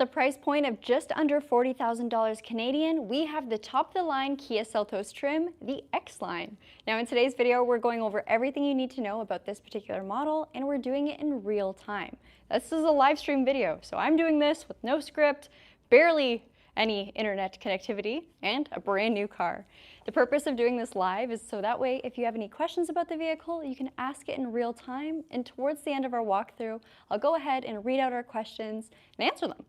a price point of just under $40,000 Canadian, we have the top-of-the-line Kia Seltos trim, the X-line. Now in today's video, we're going over everything you need to know about this particular model, and we're doing it in real time. This is a live stream video, so I'm doing this with no script, barely any internet connectivity, and a brand new car. The purpose of doing this live is so that way if you have any questions about the vehicle, you can ask it in real time, and towards the end of our walkthrough, I'll go ahead and read out our questions and answer them.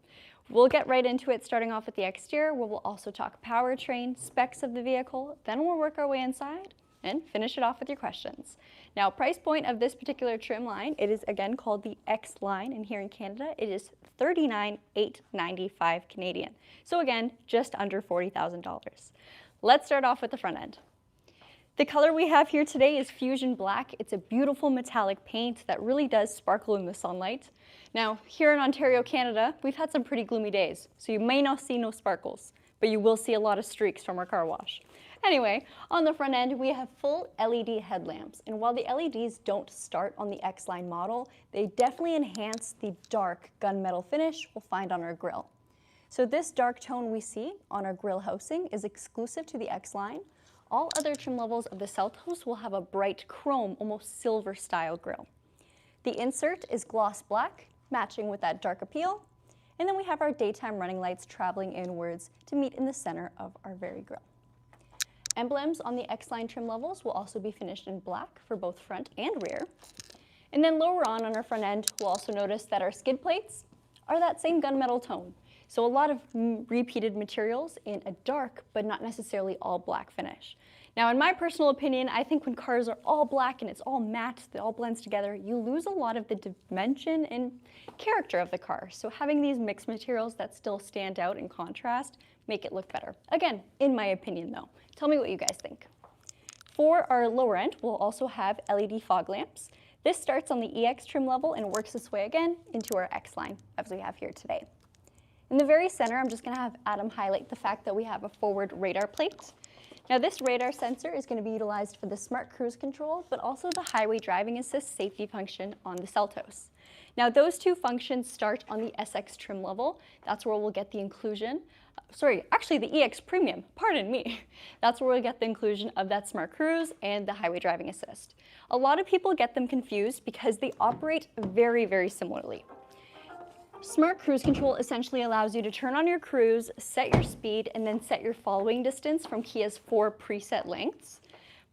We'll get right into it, starting off with the exterior, where we'll also talk powertrain, specs of the vehicle, then we'll work our way inside and finish it off with your questions. Now, price point of this particular trim line, it is again called the X-line, and here in Canada, it is $39,895 Canadian. So again, just under $40,000. Let's start off with the front end. The color we have here today is Fusion Black. It's a beautiful metallic paint that really does sparkle in the sunlight. Now, here in Ontario, Canada, we've had some pretty gloomy days, so you may not see no sparkles, but you will see a lot of streaks from our car wash. Anyway, on the front end, we have full LED headlamps, and while the LEDs don't start on the X-line model, they definitely enhance the dark gunmetal finish we'll find on our grille. So this dark tone we see on our grille housing is exclusive to the X-line. All other trim levels of the Seltos will have a bright chrome, almost silver style grille. The insert is gloss black, matching with that dark appeal, and then we have our daytime running lights traveling inwards to meet in the center of our very grille. Emblems on the X-line trim levels will also be finished in black for both front and rear. And then lower on our front end, we'll also notice that our skid plates are that same gunmetal tone. So a lot of repeated materials in a dark, but not necessarily all black finish. Now, in my personal opinion, I think when cars are all black and it's all matte, it all blends together, you lose a lot of the dimension and character of the car. So having these mixed materials that still stand out in contrast make it look better. Again, in my opinion though. Tell me what you guys think. For our lower end, we'll also have LED fog lamps. This starts on the EX trim level and works its way again into our X-line, as we have here today. In the very center, I'm just going to have Adam highlight the fact that we have a forward radar plate. Now this radar sensor is going to be utilized for the smart cruise control, but also the highway driving assist safety function on the Seltos. Now those two functions start on the SX trim level. That's where we'll get the inclusion, the EX Premium, pardon me. That's where we'll get the inclusion of that smart cruise and the highway driving assist. A lot of people get them confused because they operate very, very similarly. Smart Cruise Control essentially allows you to turn on your cruise, set your speed, and then set your following distance from Kia's 4 preset lengths.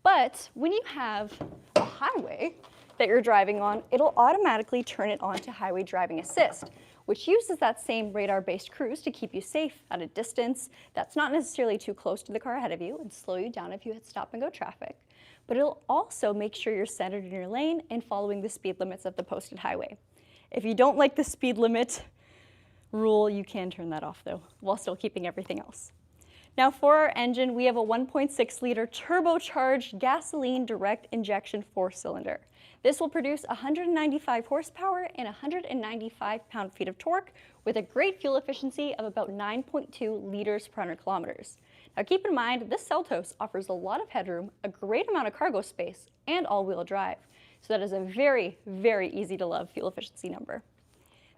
But when you have a highway that you're driving on, it'll automatically turn it on to highway driving assist, which uses that same radar-based cruise to keep you safe at a distance that's not necessarily too close to the car ahead of you and slow you down if you hit stop and go traffic. But it'll also make sure you're centered in your lane and following the speed limits of the posted highway. If you don't like the speed limit rule, you can turn that off though, while still keeping everything else. Now for our engine, we have a 1.6 liter turbocharged gasoline direct injection 4-cylinder. This will produce 195 horsepower and 195 pound-feet of torque with a great fuel efficiency of about 9.2 liters per 100 kilometers. Now keep in mind, this Seltos offers a lot of headroom, a great amount of cargo space, and all-wheel drive. So that is a very, very easy to love fuel efficiency number.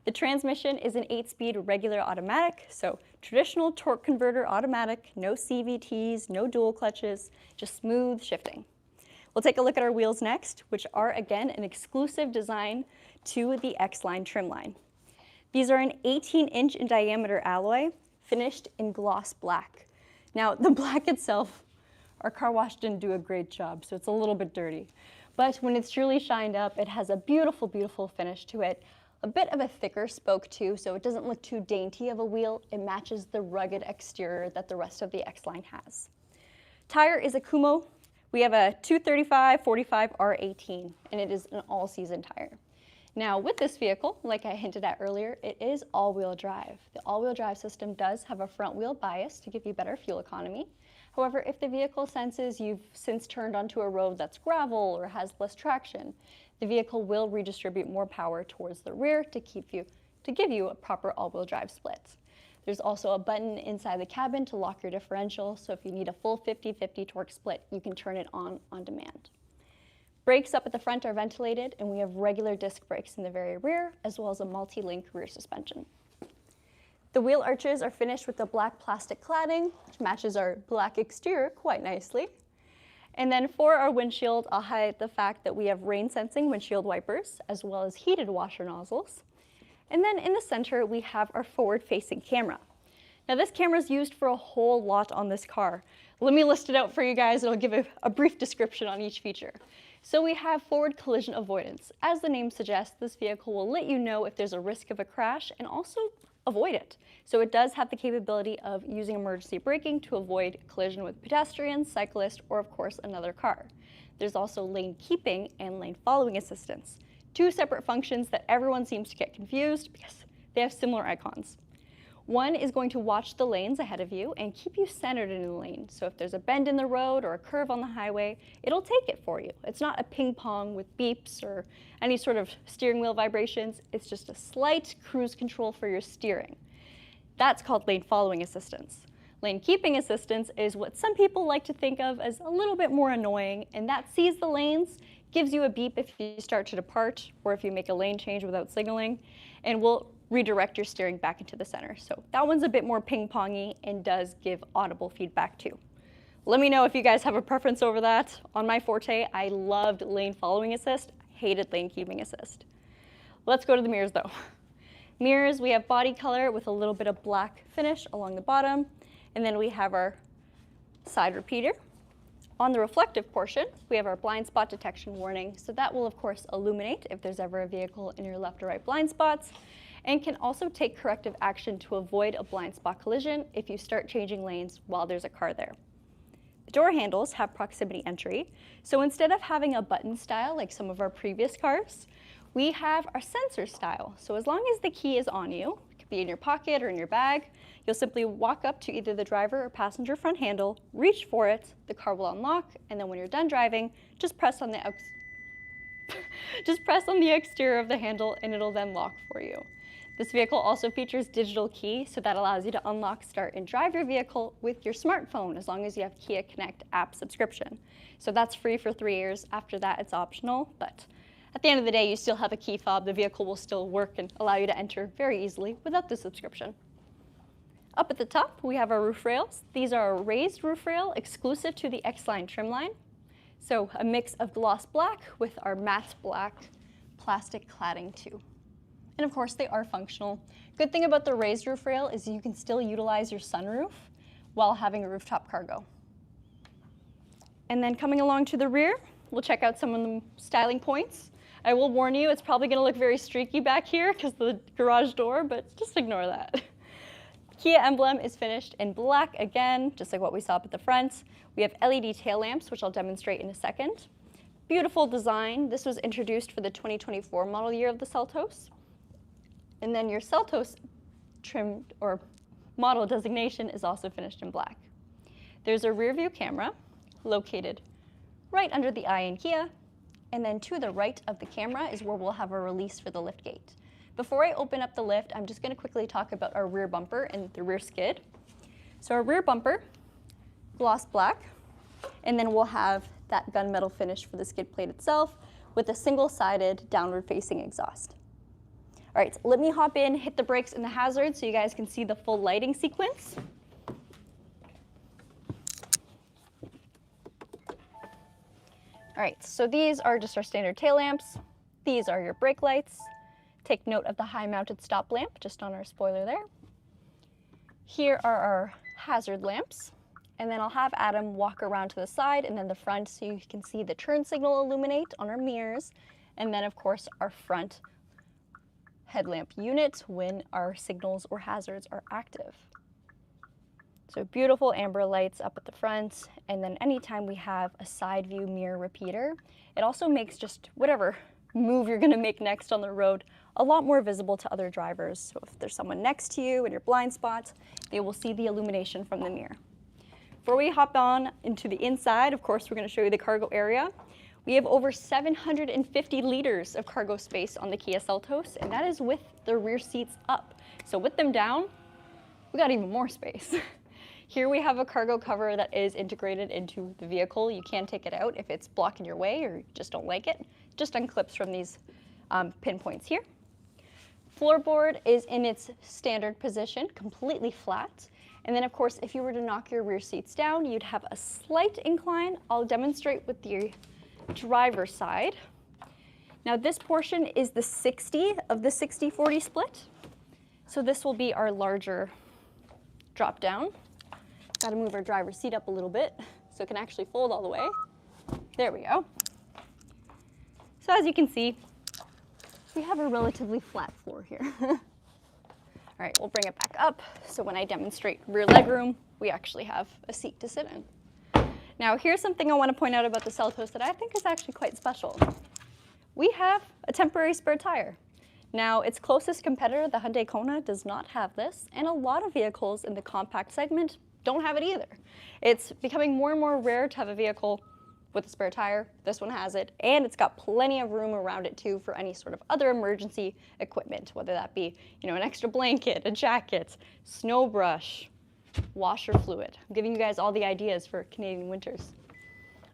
The transmission is an 8-speed regular automatic, so traditional torque converter automatic, no CVTs, no dual clutches, just smooth shifting. We'll take a look at our wheels next, which are again an exclusive design to the X-line trim line. These are an 18-inch in diameter alloy, finished in gloss black. Now the black itself, our car wash didn't do a great job, so it's a little bit dirty. But when it's truly shined up, it has a beautiful, beautiful finish to it. A bit of a thicker spoke too, so it doesn't look too dainty of a wheel. It matches the rugged exterior that the rest of the X-line has. Tire is a Kumo. We have a 235/45 R18, and it is an all-season tire. Now with this vehicle, like I hinted at earlier, it is all-wheel drive. The all-wheel drive system does have a front-wheel bias to give you better fuel economy. However, if the vehicle senses you've since turned onto a road that's gravel or has less traction, the vehicle will redistribute more power towards the rear to give you a proper all-wheel drive split. There's also a button inside the cabin to lock your differential, so if you need a full 50-50 torque split, you can turn it on demand. Brakes up at the front are ventilated, and we have regular disc brakes in the very rear, as well as a multi-link rear suspension. The wheel arches are finished with the black plastic cladding, which matches our black exterior quite nicely. And then for our windshield, I'll highlight the fact that we have rain-sensing windshield wipers, as well as heated washer nozzles. And then in the center, we have our forward-facing camera. Now this camera is used for a whole lot on this car. Let me list it out for you guys, and I'll give a brief description on each feature. So we have forward collision avoidance. As the name suggests, this vehicle will let you know if there's a risk of a crash and also avoid it. So it does have the capability of using emergency braking to avoid collision with pedestrians, cyclists, or of course another car. There's also lane keeping and lane following assistance. Two separate functions that everyone seems to get confused because they have similar icons. One is going to watch the lanes ahead of you and keep you centered in the lane. So if there's a bend in the road or a curve on the highway, it'll take it for you. It's not a ping pong with beeps or any sort of steering wheel vibrations. It's just a slight cruise control for your steering. That's called lane following assistance. Lane keeping assistance is what some people like to think of as a little bit more annoying, and that sees the lanes, gives you a beep if you start to depart or if you make a lane change without signaling, and will redirect your steering back into the center. So that one's a bit more ping-pongy and does give audible feedback too. Let me know if you guys have a preference over that. On my Forte, I loved lane following assist, hated lane keeping assist. Let's go to the mirrors though. Mirrors, we have body color with a little bit of black finish along the bottom, and then we have our side repeater. On the reflective portion, we have our blind spot detection warning, so that will of course illuminate if there's ever a vehicle in your left or right blind spots, and can also take corrective action to avoid a blind spot collision if you start changing lanes while there's a car there. The door handles have proximity entry, so instead of having a button style like some of our previous cars, we have our sensor style. So as long as the key is on you, it could be in your pocket or in your bag, you'll simply walk up to either the driver or passenger front handle, reach for it, the car will unlock, and then when you're done driving, just press on the exterior of the handle and it'll then lock for you. This vehicle also features digital key, so that allows you to unlock, start, and drive your vehicle with your smartphone as long as you have Kia Connect app subscription. So that's free for 3 years. After that, it's optional, but at the end of the day, you still have a key fob. The vehicle will still work and allow you to enter very easily without the subscription. Up at the top, we have our roof rails. These are a raised roof rail exclusive to the X-line trim line. So a mix of gloss black with our matte black plastic cladding too. And of course, they are functional. Good thing about the raised roof rail is you can still utilize your sunroof while having a rooftop cargo. And then coming along to the rear, we'll check out some of the styling points. I will warn you, it's probably gonna look very streaky back here because of the garage door, but just ignore that. Kia emblem is finished in black again, just like what we saw up at the front. We have LED tail lamps, which I'll demonstrate in a second. Beautiful design. This was introduced for the 2024 model year of the Seltos. And then your Seltos trim or model designation is also finished in black. There's a rear view camera located right under the eye in Kia, and then to the right of the camera is where we'll have a release for the lift gate. Before I open up the lift, I'm just going to quickly talk about our rear bumper and the rear skid. So our rear bumper, gloss black, and then we'll have that gunmetal finish for the skid plate itself with a single-sided downward-facing exhaust. All right, so let me hop in, hit the brakes and the hazards so you guys can see the full lighting sequence. All right, so these are just our standard tail lamps. These are your brake lights. Take note of the high-mounted stop lamp just on our spoiler there. Here are our hazard lamps. And then I'll have Adam walk around to the side and then the front so you can see the turn signal illuminate on our mirrors. And then, of course, our front headlamp unit when our signals or hazards are active. So beautiful amber lights up at the front, and then anytime we have a side view mirror repeater, it also makes just whatever move you're gonna make next on the road a lot more visible to other drivers. So if there's someone next to you in your blind spot, they will see the illumination from the mirror. Before we hop on into the inside, of course, we're gonna show you the cargo area. We have over 750 liters of cargo space on the Kia Seltos, and that is with the rear seats up. So with them down, we got even more space. Here we have a cargo cover that is integrated into the vehicle. You can take it out if it's blocking your way or you just don't like it. Just unclips from these pinpoints here. Floorboard is in its standard position, completely flat. And then of course, if you were to knock your rear seats down, you'd have a slight incline. I'll demonstrate with the driver's side. Now this portion is the 60 of the 60-40 split. So this will be our larger drop down. Got to move our driver's seat up a little bit so it can actually fold all the way. There we go. So as you can see, we have a relatively flat floor here. All right, we'll bring it back up. So when I demonstrate rear legroom, we actually have a seat to sit in. Now here's something I want to point out about the Seltos that I think is actually quite special. We have a temporary spare tire. Now its closest competitor, the Hyundai Kona, does not have this, and a lot of vehicles in the compact segment don't have it either. It's becoming more and more rare to have a vehicle with a spare tire. This one has it, and it's got plenty of room around it too for any sort of other emergency equipment, whether that be, an extra blanket, a jacket, snow brush, washer fluid. I'm giving you guys all the ideas for Canadian winters.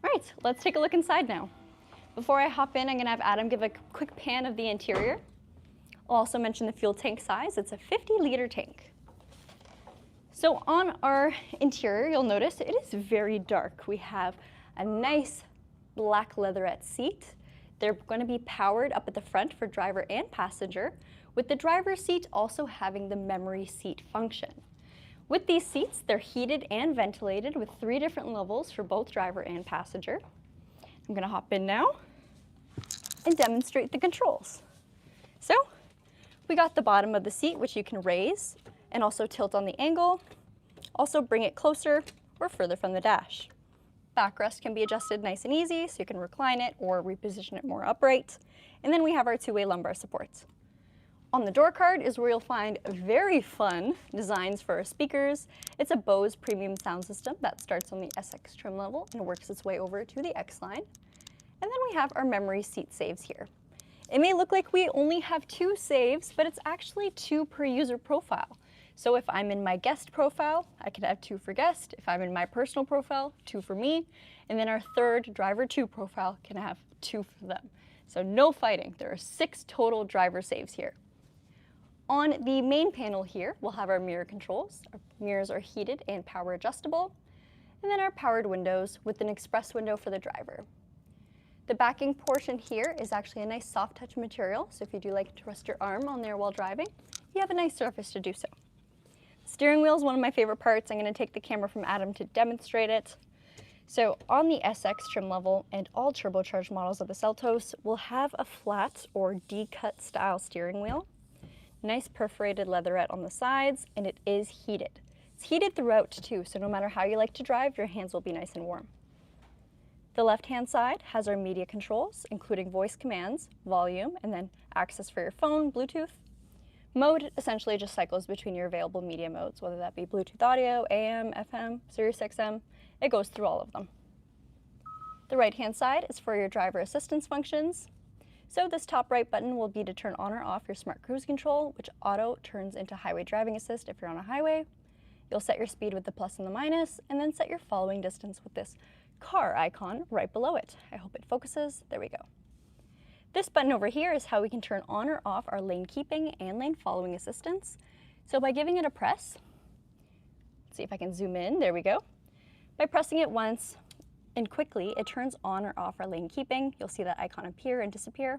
All right, let's take a look inside now. Before I hop in, I'm gonna have Adam give a quick pan of the interior. I'll also mention the fuel tank size. It's a 50-liter tank. So on our interior, you'll notice it is very dark. We have a nice black leatherette seat. They're going to be powered up at the front for driver and passenger, with the driver's seat also having the memory seat function. With these seats, they're heated and ventilated with 3 different levels for both driver and passenger. I'm going to hop in now and demonstrate the controls. So we got the bottom of the seat, which you can raise and also tilt on the angle, also bring it closer or further from the dash. Backrest can be adjusted nice and easy, so you can recline it or reposition it more upright. And then we have our 2-way lumbar supports. On the door card is where you'll find very fun designs for our speakers. It's a Bose premium sound system that starts on the SX trim level and works its way over to the X-line. And then we have our memory seat saves here. It may look like we only have 2 saves, but it's actually 2 per user profile. So if I'm in my guest profile, I can have 2 for guest. If I'm in my personal profile, 2 for me. And then our third driver 2 profile can have 2 for them. So no fighting. There are 6 total driver saves here. On the main panel here, we'll have our mirror controls. Our mirrors are heated and power adjustable. And then our powered windows with an express window for the driver. The backing portion here is actually a nice soft touch material, so if you do like to rest your arm on there while driving, you have a nice surface to do so. Steering wheel is one of my favorite parts. I'm going to take the camera from Adam to demonstrate it. So on the SX trim level and all turbocharged models of the Seltos will have a flat or D-cut style steering wheel. Nice perforated leatherette on the sides, and it is heated. It's heated throughout too, so no matter how you like to drive, your hands will be nice and warm. The left-hand side has our media controls, including voice commands, volume, and then access for your phone, Bluetooth. Mode essentially just cycles between your available media modes, whether that be Bluetooth audio, AM, FM, Sirius XM. It goes through all of them. The right-hand side is for your driver assistance functions. So this top right button will be to turn on or off your smart cruise control, which auto turns into highway driving assist if you're on a highway. You'll set your speed with the plus and the minus, and then set your following distance with this car icon right below it. I hope it focuses. There we go. This button over here is how we can turn on or off our lane keeping and lane following assistance. So by giving it a press, let's see if I can zoom in, there we go. By pressing it once and quickly, it turns on or off our lane keeping. You'll see that icon appear and disappear.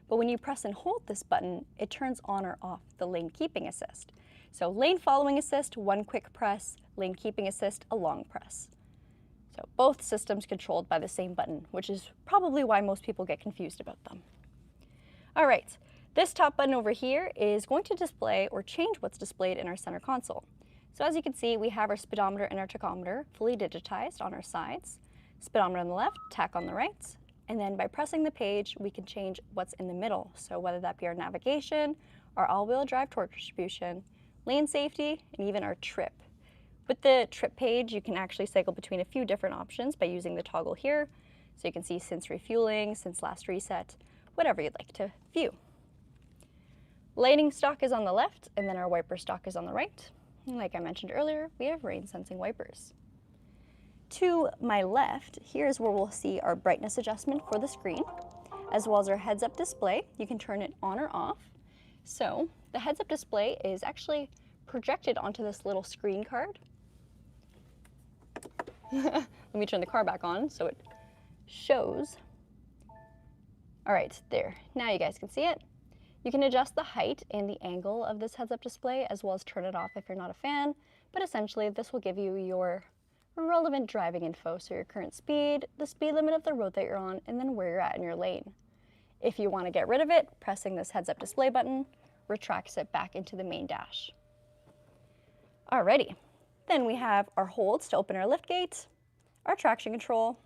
But when you press and hold this button, it turns on or off the lane keeping assist. So lane following assist, 1 quick press, lane keeping assist, a long press. So both systems controlled by the same button, which is probably why most people get confused about them. All right, this top button over here is going to display or change what's displayed in our center console. So as you can see, we have our speedometer and our tachometer fully digitized on our sides. Speedometer on the left, tach on the right, and then by pressing the page, we can change what's in the middle. So whether that be our navigation, our all-wheel drive torque distribution, lane safety, and even our trip. With the trip page, you can actually cycle between a few different options by using the toggle here. So you can see since refueling, since last reset, whatever you'd like to view. Lighting stock is on the left, and then our wiper stock is on the right. And like I mentioned earlier, we have rain sensing wipers. To my left, here's where we'll see our brightness adjustment for the screen, as well as our heads-up display. You can turn it on or off. So The heads-up display is actually projected onto this little screen card. Let me turn the car back on so it shows. All right, there. Now you guys can see it. You can adjust the height and the angle of this heads-up display as well as turn it off if you're not a fan, but essentially this will give you your relevant driving info, so your current speed, the speed limit of the road that you're on, and then where you're at in your lane. If you want to get rid of it, pressing this heads-up display button retracts it back into the main dash. Alrighty, then we have our holds to open our lift gate, our traction control,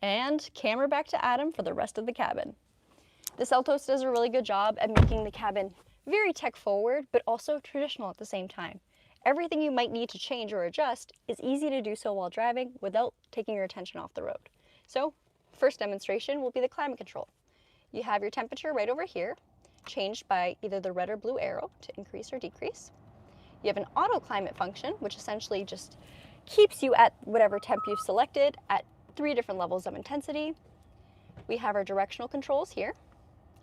and camera back to Adam for the rest of the cabin. The Seltos does a really good job at making the cabin very tech forward, but also traditional at the same time. Everything you might need to change or adjust is easy to do so while driving without taking your attention off the road. So, first demonstration will be the climate control. You have your temperature right over here, changed by either the red or blue arrow to increase or decrease. You have an auto climate function, which essentially just keeps you at whatever temp you've selected at 3 different levels of intensity. We have our directional controls here,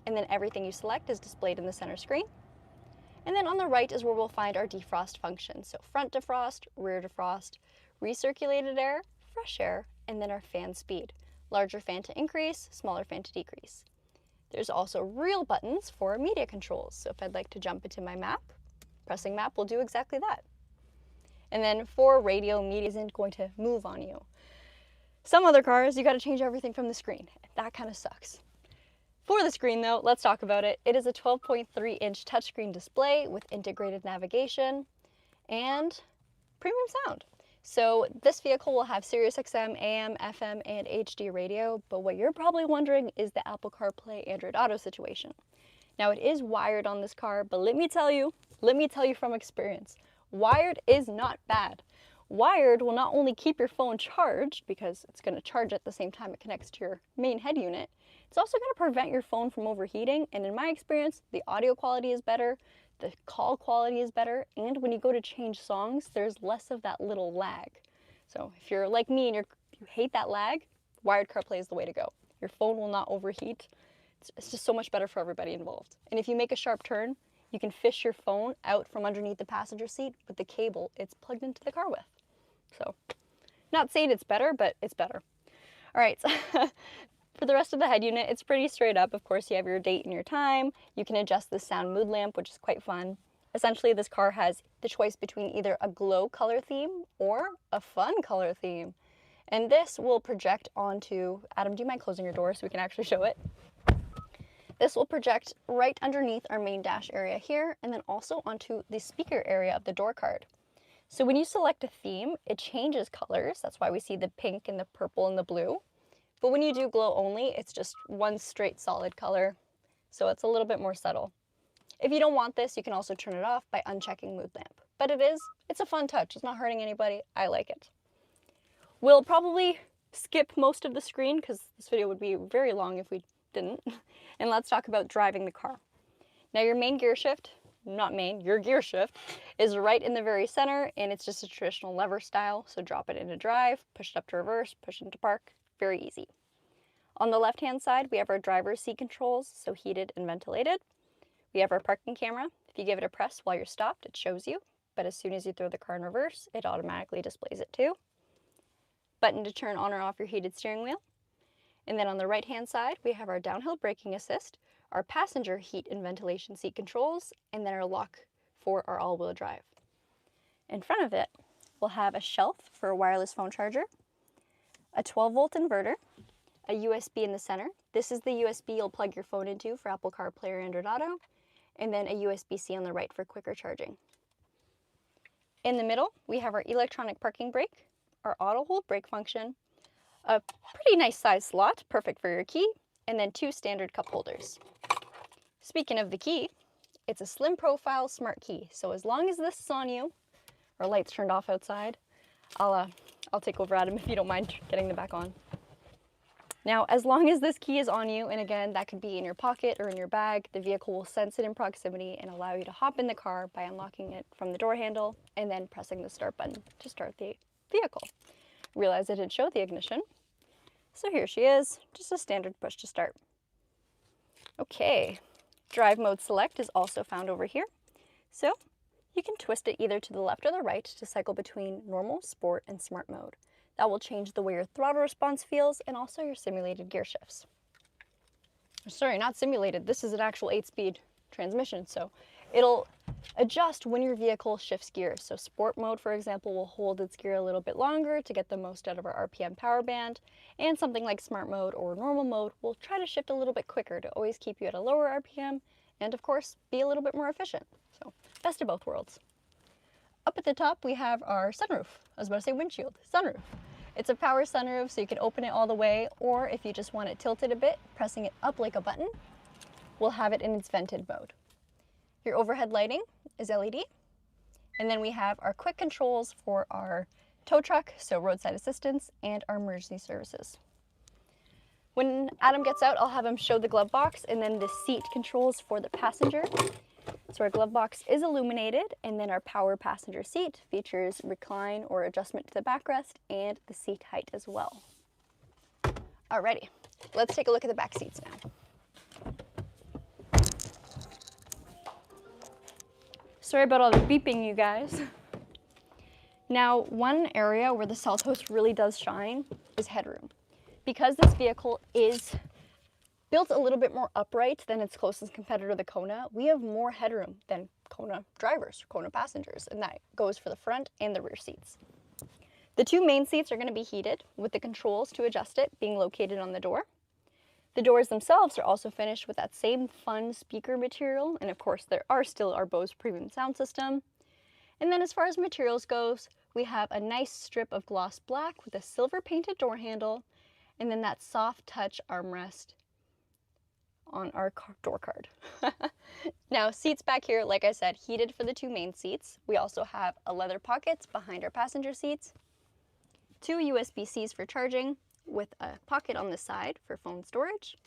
and then everything you select is displayed in the center screen. And then on the right is where we'll find our defrost function. So front defrost, rear defrost, recirculated air, fresh air, and then our fan speed. Larger fan to increase, smaller fan to decrease. There's also real buttons for media controls. So if I'd like to jump into my map, pressing map will do exactly that. And then for radio, media isn't going to move on you. Some other cars, you got to change everything from the screen. That kind of sucks. For the screen though, let's talk about it. It is a 12.3-inch touchscreen display with integrated navigation and premium sound. So this vehicle will have Sirius XM, AM, FM, and HD radio, but what you're probably wondering is the Apple CarPlay Android Auto situation. Now it is wired on this car, but let me tell you from experience, wired is not bad. Wired will not only keep your phone charged, because it's going to charge at the same time it connects to your main head unit, it's also going to prevent your phone from overheating, and in my experience, the audio quality is better, the call quality is better, and when you go to change songs, there's less of that little lag. So if you're like me and you hate that lag, wired CarPlay is the way to go. Your phone will not overheat. It's just so much better for everybody involved. And if you make a sharp turn, you can fish your phone out from underneath the passenger seat with the cable it's plugged into the car with. So, not saying it's better, but it's better. All right, for the rest of the head unit, it's pretty straight up. Of course, you have your date and your time. You can adjust the sound mood lamp, which is quite fun. Essentially, this car has the choice between either a glow color theme or a fun color theme. And this will project onto, Adam, do you mind closing your door so we can actually show it? This will project right underneath our main dash area here, and then also onto the speaker area of the door card. So when you select a theme, it changes colors. That's why we see the pink and the purple and the blue. But when you do glow only, it's just one straight solid color. So it's a little bit more subtle. If you don't want this, you can also turn it off by unchecking mood lamp. But it's a fun touch. It's not hurting anybody. I like it. We'll probably skip most of the screen because this video would be very long if we didn't. And let's talk about driving the car. Now your main gear shift, your gear shift is right in the very center, and it's just a traditional lever style. So drop it into drive, push it up to reverse, push it into park, very easy. On the left-hand side, we have our driver's seat controls, so heated and ventilated. We have our parking camera. If you give it a press while you're stopped, it shows you, but as soon as you throw the car in reverse, it automatically displays it too. Button to turn on or off your heated steering wheel. And then on the right-hand side, we have our downhill braking assist, our passenger heat and ventilation seat controls, and then our lock for our all-wheel drive. In front of it, we'll have a shelf for a wireless phone charger, a 12-volt inverter, a USB in the center. This is the USB you'll plug your phone into for Apple CarPlay or Android Auto, and then a USB-C on the right for quicker charging. In the middle, we have our electronic parking brake, our auto hold brake function, a pretty nice size slot, perfect for your key, and then 2 standard cup holders. Speaking of the key, it's a slim profile smart key. So as long as this is on you, our light's turned off outside, I'll take over, Adam, if you don't mind getting them back on. Now, as long as this key is on you, and again, that could be in your pocket or in your bag, the vehicle will sense it in proximity and allow you to hop in the car by unlocking it from the door handle and then pressing the start button to start the vehicle. Realize I didn't show the ignition. So here she is, just a standard push to start. Okay, drive mode select is also found over here. So you can twist it either to the left or the right to cycle between normal, sport, and smart mode. That will change the way your throttle response feels and also your simulated gear shifts. Sorry, not simulated. This is an actual 8-speed transmission, so it'll adjust when your vehicle shifts gears. So sport mode, for example, will hold its gear a little bit longer to get the most out of our RPM power band, and something like smart mode or normal mode will try to shift a little bit quicker to always keep you at a lower RPM and, of course, be a little bit more efficient. So best of both worlds. Up at the top, we have our sunroof. I was about to say windshield, sunroof. It's a power sunroof, so you can open it all the way, or if you just want it tilted a bit, pressing it up like a button, we'll have it in its vented mode. Your overhead lighting is LED, and then we have our quick controls for our tow truck, so roadside assistance, and our emergency services. When Adam gets out, I'll have him show the glove box and then the seat controls for the passenger. So our glove box is illuminated, and then our power passenger seat features recline or adjustment to the backrest and the seat height as well. Alrighty, let's take a look at the back seats now. Sorry about all the beeping, you guys. Now, one area where the Seltos really does shine is headroom. Because this vehicle is built a little bit more upright than its closest competitor, the Kona, we have more headroom than Kona drivers, Kona passengers, and that goes for the front and the rear seats. The two main seats are going to be heated, with the controls to adjust it being located on the door. The doors themselves are also finished with that same fun speaker material, and of course there are still our Bose premium sound system. And then as far as materials goes, we have a nice strip of gloss black with a silver painted door handle, and then that soft touch armrest on our door card. Now, seats back here, like I said, heated for the two main seats. We also have a leather pockets behind our passenger seats, two USB-Cs for charging with a pocket on the side for phone storage,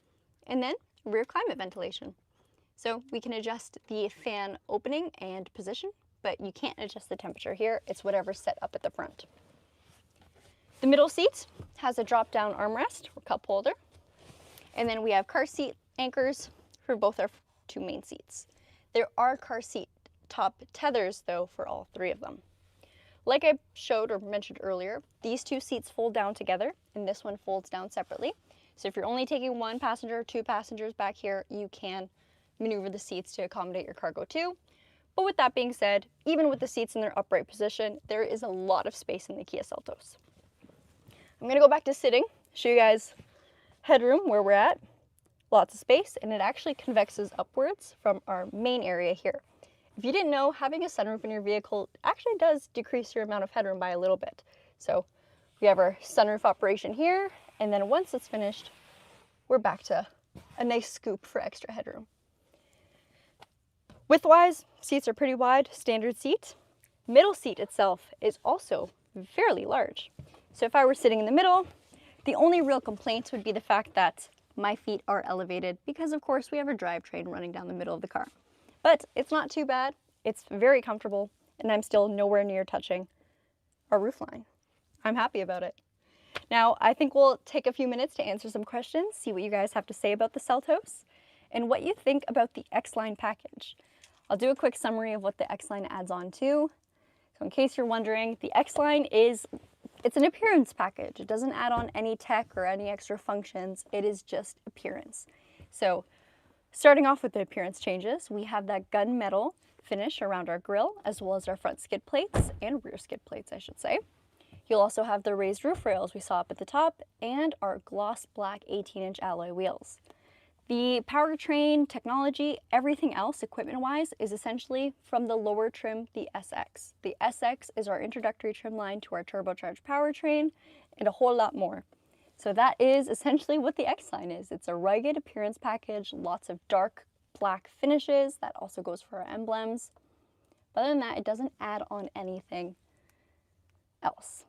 and then rear climate ventilation. So we can adjust the fan opening and position, but you can't adjust the temperature here. It's whatever's set up at the front. The middle seat has a drop-down armrest or cup holder, and then we have car seat anchors for both our two main seats. There are car seat top tethers, though, for all three of them. Like I showed or mentioned earlier, these two seats fold down together, and this one folds down separately. So if you're only taking one passenger or two passengers back here, you can maneuver the seats to accommodate your cargo too. But with that being said, even with the seats in their upright position, there is a lot of space in the Kia Seltos. I'm going to go back to sitting, show you guys headroom where we're at. Lots of space, and it actually convexes upwards from our main area here. If you didn't know, having a sunroof in your vehicle actually does decrease your amount of headroom by a little bit. So we have our sunroof operation here, and then once it's finished, we're back to a nice scoop for extra headroom. Width-wise, seats are pretty wide, standard seat. Middle seat itself is also fairly large. So if I were sitting in the middle, the only real complaint would be the fact that my feet are elevated because, of course, we have a drivetrain running down the middle of the car. But it's not too bad. It's very comfortable, and I'm still nowhere near touching our roofline. I'm happy about it. Now, I think we'll take a few minutes to answer some questions, see what you guys have to say about the Seltos, and what you think about the X-line package. I'll do a quick summary of what the X-line adds on to. So in case you're wondering, the X-line it's an appearance package. It doesn't add on any tech or any extra functions. It is just appearance. So starting off with the appearance changes, we have that gunmetal finish around our grille, as well as our front skid plates and rear skid plates, I should say. You'll also have the raised roof rails we saw up at the top and our gloss black 18-inch alloy wheels. The powertrain, technology, everything else equipment-wise is essentially from the lower trim, the SX. The SX is our introductory trim line to our turbocharged powertrain and a whole lot more. So that is essentially what the X-line is. It's a rugged appearance package, lots of dark black finishes. That also goes for our emblems. But other than that, it doesn't add on anything else.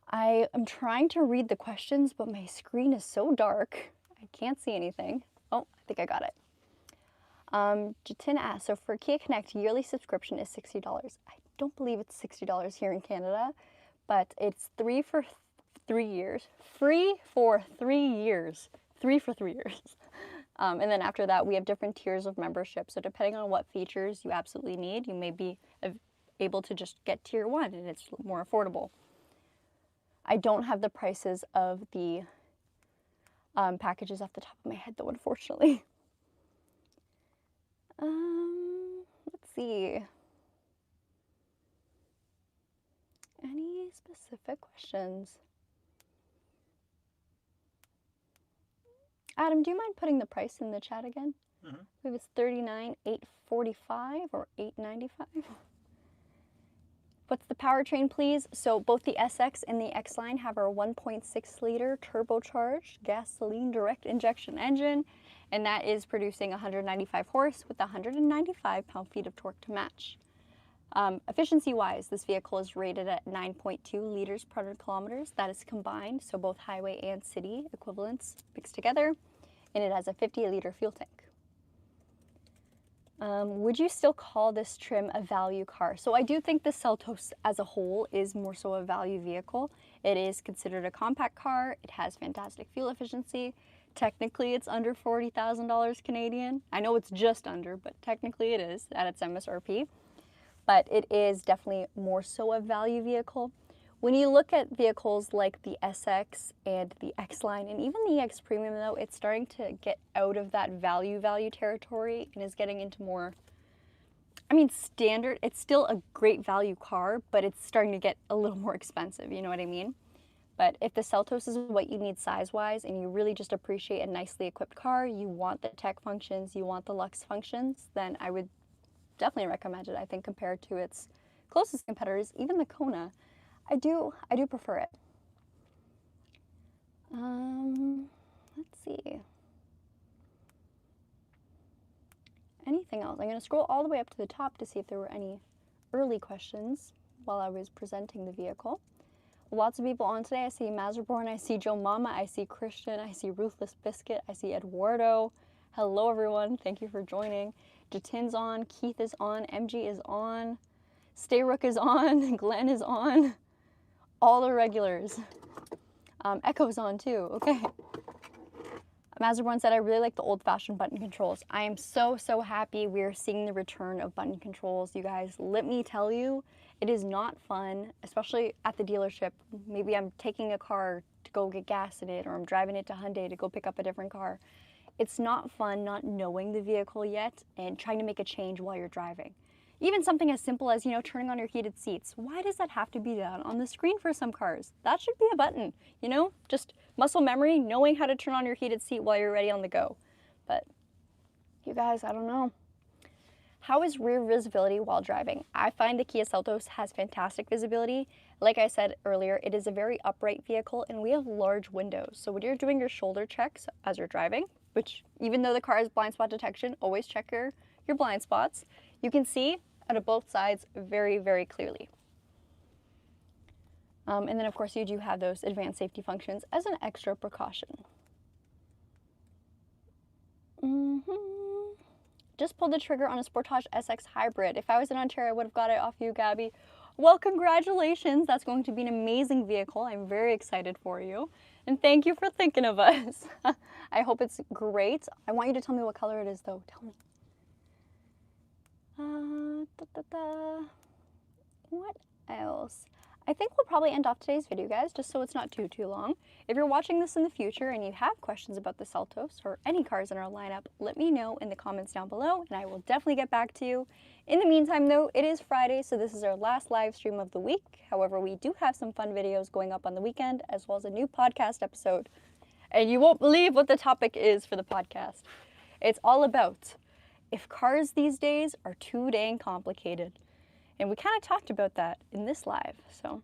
I am trying to read the questions, but my screen is so dark. I can't see anything. Oh, I think I got it. Jatin asks, so for Kia Connect, yearly subscription is $60. I don't believe it's $60 here in Canada, but it's free for 3 years. Free for 3 years. 3 for 3 years. And then after that, we have different tiers of membership. So depending on what features you absolutely need, you may be able to just get tier 1 and it's more affordable. I don't have the prices of the packages off the top of my head though, unfortunately. Let's see. Any specific questions? Adam, do you mind putting the price in the chat again? Mm-hmm. I believe it's $39,845 or $895. What's the powertrain, please? So both the SX and the X-line have our 1.6 liter turbocharged gasoline direct injection engine, and that is producing 195 horse with 195 pound-feet of torque to match. Efficiency-wise, this vehicle is rated at 9.2 liters per 100 kilometers. That is combined, so both highway and city equivalents mixed together, and it has a 50-liter fuel tank. Would you still call this trim a value car? So I do think the Seltos as a whole is more so a value vehicle. It is considered a compact car. It has fantastic fuel efficiency. Technically, it's under $40,000 Canadian. I know it's just under, but technically it is at its MSRP. But it is definitely more so a value vehicle. When you look at vehicles like the SX and the X-line and even the X Premium though, it's starting to get out of that value territory and is getting into more, I mean, standard. It's still a great value car, but it's starting to get a little more expensive, you know what I mean? But if the Seltos is what you need size-wise and you really just appreciate a nicely equipped car, you want the tech functions, you want the luxe functions, then I would definitely recommend it. I think compared to its closest competitors, even the Kona, I do prefer it. Let's see. Anything else? I'm going to scroll all the way up to the top to see if there were any early questions while I was presenting the vehicle. Lots of people on today. I see Mazerborn, I see Joe Mama, I see Christian, I see Ruthless Biscuit, I see Eduardo. Hello everyone, thank you for joining. Jatin's on, Keith is on, MG is on, Stayrook is on, Glenn is on. All the regulars. Echo's on too, okay. Mazerborn said, I really like the old-fashioned button controls. I am so happy we're seeing the return of button controls. You guys, let me tell you, it is not fun, especially at the dealership. Maybe I'm taking a car to go get gas in it, or I'm driving it to Hyundai to go pick up a different car. It's not fun not knowing the vehicle yet and trying to make a change while you're driving. Even something as simple as, you know, turning on your heated seats. Why does that have to be done on the screen for some cars? That should be a button, you know? Just muscle memory, knowing how to turn on your heated seat while you're ready on the go. But you guys, I don't know. How is rear visibility while driving? I find the Kia Seltos has fantastic visibility. Like I said earlier, it is a very upright vehicle and we have large windows. So when you're doing your shoulder checks as you're driving, which even though the car has blind spot detection, always check your blind spots. You can see out of both sides very clearly. And then of course you do have those advanced safety functions as an extra precaution. Just pulled the trigger on a Sportage SX Hybrid. If I was in Ontario, I would have got it off you, Gabi. Well, congratulations. That's going to be an amazing vehicle. I'm very excited for you. And thank you for thinking of us. I hope it's great. I want you to tell me what color it is though. Tell me. What else? I think we'll probably end off today's video, guys, just so it's not too long. If you're watching this in the future and you have questions about the Seltos or any cars in our lineup, let me know in the comments down below and I will definitely get back to you. In the meantime though, it is Friday, so this is our last live stream of the week. However, we do have some fun videos going up on the weekend as well as a new podcast episode. And you won't believe what the topic is for the podcast. It's all about if cars these days are too dang complicated. And we kind of talked about that in this live, so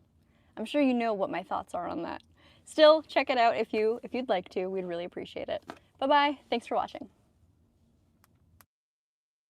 I'm sure you know what my thoughts are on that. Still, check it out if you'd like to. We'd really appreciate it. Bye-bye. Thanks for watching.